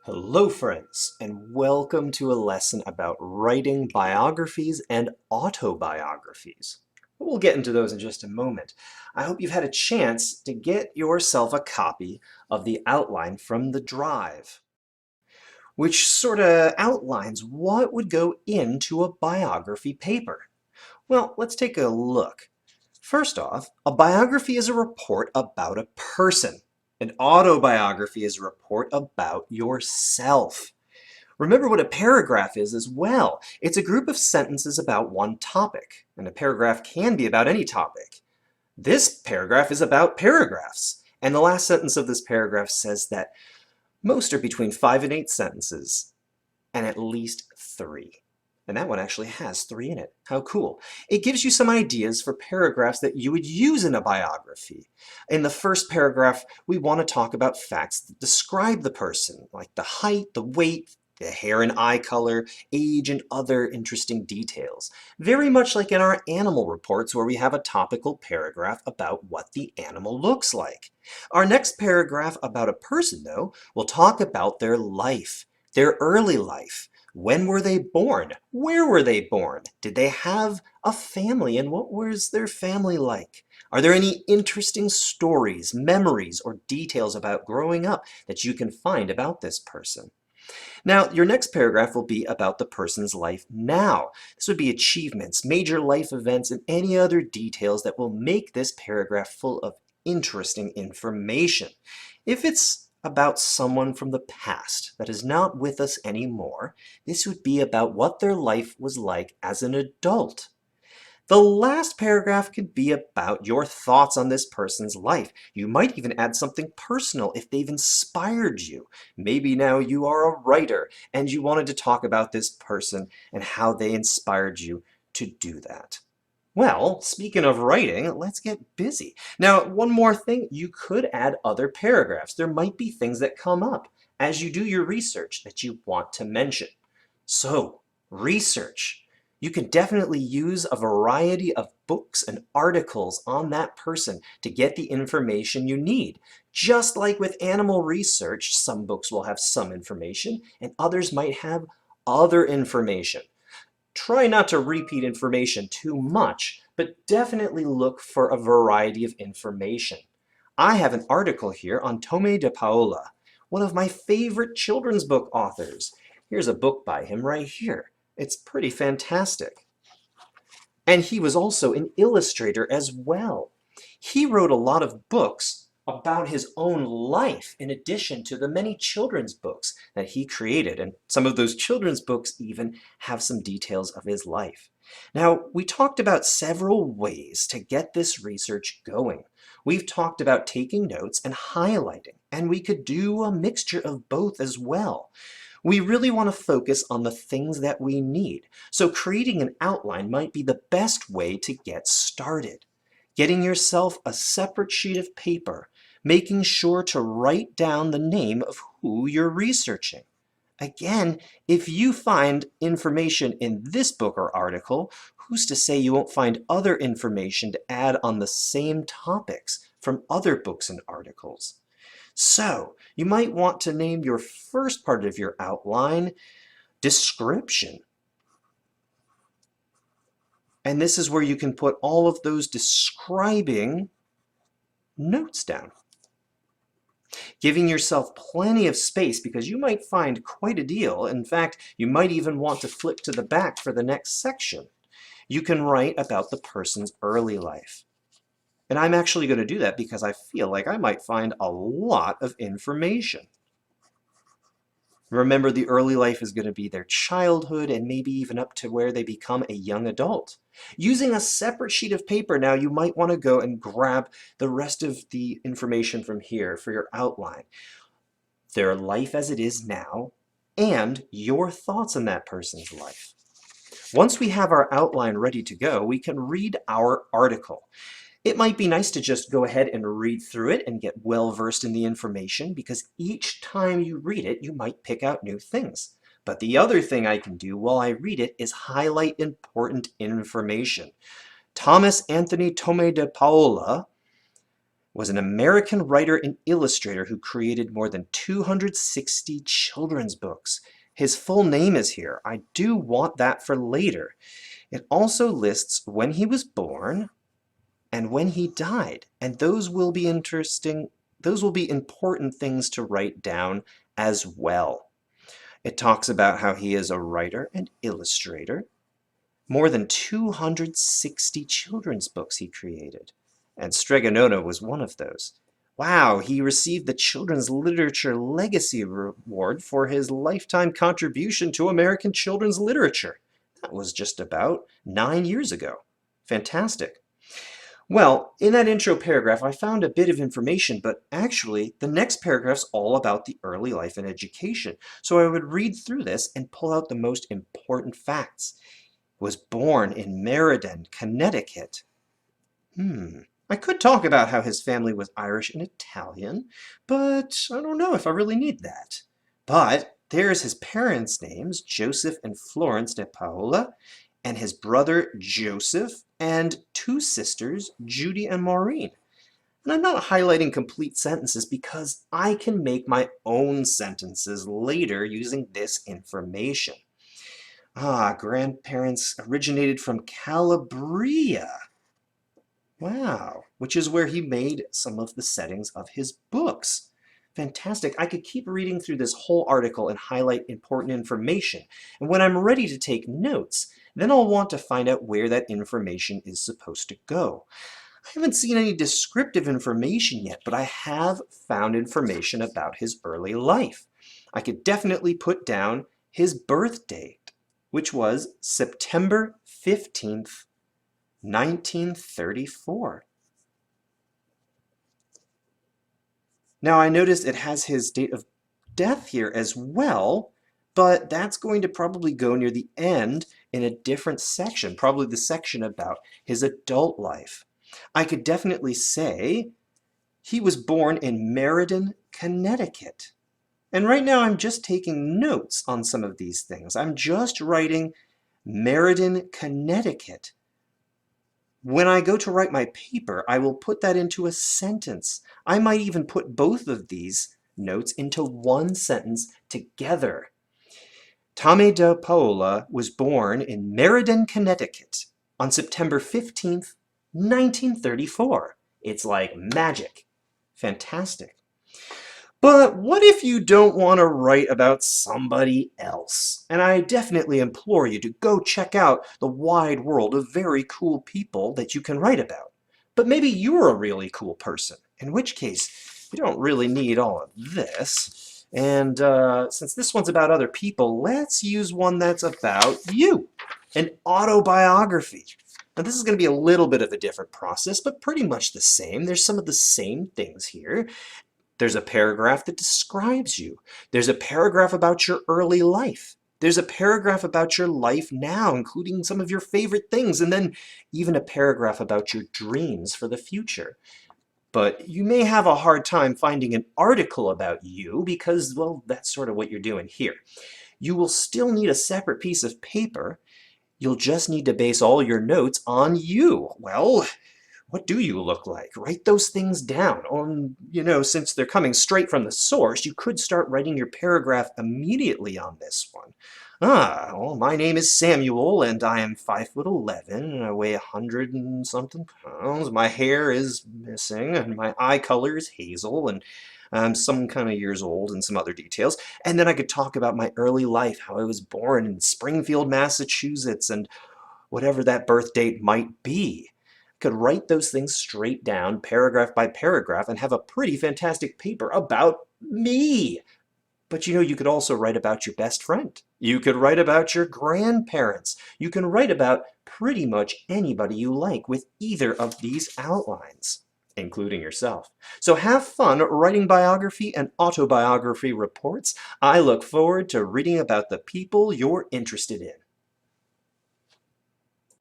Hello friends, and welcome to a lesson about writing biographies and autobiographies. We'll get into those in just a moment. I hope you've had a chance to get yourself a copy of the outline from the drive, which sort of outlines what would go into a biography paper. Well, let's take a look. First off, a biography is a report about a person. An autobiography is a report about yourself. Remember what a paragraph is as well. It's a group of sentences about one topic, and a paragraph can be about any topic. This paragraph is about paragraphs, and the last sentence of this paragraph says that most are between 5 and 8 sentences, and at least 3. And that one actually has 3 in it. How cool. It gives you some ideas for paragraphs that you would use in a biography. In the first paragraph, we want to talk about facts that describe the person, like the height, the weight, the hair and eye color, age, and other interesting details. Very much like in our animal reports where we have a topical paragraph about what the animal looks like. Our next paragraph about a person, though, will talk about their life, their early life. When were they born? Where were they born? Did they have a family, and what was their family like? Are there any interesting stories, memories, or details about growing up that you can find about this person? Now, your next paragraph will be about the person's life now. This would be achievements, major life events, and any other details that will make this paragraph full of interesting information. If it's about someone from the past that is not with us anymore, this would be about what their life was like as an adult. The last paragraph could be about your thoughts on this person's life. You might even add something personal if they've inspired you. Maybe now you are a writer and you wanted to talk about this person and how they inspired you to do that. Well, speaking of writing, let's get busy. Now, one more thing, you could add other paragraphs. There might be things that come up as you do your research that you want to mention. So, research. You can definitely use a variety of books and articles on that person to get the information you need. Just like with animal research, some books will have some information and others might have other information. Try not to repeat information too much, but definitely look for a variety of information. I have an article here on Tome de Paola, one of my favorite children's book authors. Here's a book by him right here. It's pretty fantastic. And he was also an illustrator as well. He wrote a lot of books about his own life in addition to the many children's books that he created. And some of those children's books even have some details of his life. Now, we talked about several ways to get this research going. We've talked about taking notes and highlighting, and we could do a mixture of both as well. We really want to focus on the things that we need. So creating an outline might be the best way to get started. Getting yourself a separate sheet of paper, making sure to write down the name of who you're researching. Again, if you find information in this book or article, who's to say you won't find other information to add on the same topics from other books and articles? So, you might want to name your first part of your outline description. And this is where you can put all of those describing notes down. Giving yourself plenty of space because you might find quite a deal. In fact, you might even want to flip to the back for the next section. You can write about the person's early life. And I'm actually going to do that because I feel like I might find a lot of information. Remember, the early life is going to be their childhood and maybe even up to where they become a young adult. Using a separate sheet of paper now, you might want to go and grab the rest of the information from here for your outline. Their life as it is now and your thoughts on that person's life. Once we have our outline ready to go, we can read our article. It might be nice to just go ahead and read through it and get well versed in the information because each time you read it, you might pick out new things. But the other thing I can do while I read it is highlight important information. Thomas Anthony Tome de Paola was an American writer and illustrator who created more than 260 children's books. His full name is here. I do want that for later. It also lists when he was born and when he died, and those will be interesting. Those will be important things to write down as well. It talks about how he is a writer and illustrator. More than 260 children's books he created, and Stregonona was one of those. Wow, he received the Children's Literature Legacy Award for his lifetime contribution to American children's literature. That was just about 9 years ago. Fantastic. Well, in that intro paragraph, I found a bit of information, but actually, the next paragraph's all about the early life and education. So I would read through this and pull out the most important facts. Was born in Meriden, Connecticut. I could talk about how his family was Irish and Italian, but I don't know if I really need that. But there's his parents' names, Joseph and Florence de Paola, and his brother Joseph, and 2 sisters, Judy and Maureen. And I'm not highlighting complete sentences because I can make my own sentences later using this information. Grandparents originated from Calabria. Wow, which is where he made some of the settings of his books. Fantastic. I could keep reading through this whole article and highlight important information. And when I'm ready to take notes, then I'll want to find out where that information is supposed to go. I haven't seen any descriptive information yet, but I have found information about his early life. I could definitely put down his birth date, which was September 15th, 1934. Now I noticed it has his date of death here as well, but that's going to probably go near the end in a different section, probably the section about his adult life. I could definitely say he was born in Meriden, Connecticut. And right now I'm just taking notes on some of these things. I'm just writing Meriden, Connecticut. When I go to write my paper, I will put that into a sentence. I might even put both of these notes into one sentence together. Tame de Paola was born in Meriden, Connecticut on September 15th, 1934. It's like magic. Fantastic. But what if you don't want to write about somebody else? And I definitely implore you to go check out the wide world of very cool people that you can write about. But maybe you're a really cool person, in which case you don't really need all of this. And since this one's about other people, let's use one that's about you, an autobiography. Now this is going to be a little bit of a different process, but pretty much the same. There's some of the same things here. There's a paragraph that describes you. There's a paragraph about your early life. There's a paragraph about your life now, including some of your favorite things, and then even a paragraph about your dreams for the future. But you may have a hard time finding an article about you because, well, that's sort of what you're doing here. You will still need a separate piece of paper. You'll just need to base all your notes on you. Well, what do you look like? Write those things down. Since they're coming straight from the source, you could start writing your paragraph immediately on this one. Well, my name is Samuel, and I am 5'11", and I weigh 100 and something pounds. My hair is missing, and my eye color is hazel, and I'm some kind of years old, and some other details. And then I could talk about my early life, how I was born in Springfield, Massachusetts, and whatever that birth date might be. Could write those things straight down, paragraph by paragraph, and have a pretty fantastic paper about me. But you could also write about your best friend. You could write about your grandparents. You can write about pretty much anybody you like with either of these outlines, including yourself. So have fun writing biography and autobiography reports. I look forward to reading about the people you're interested in.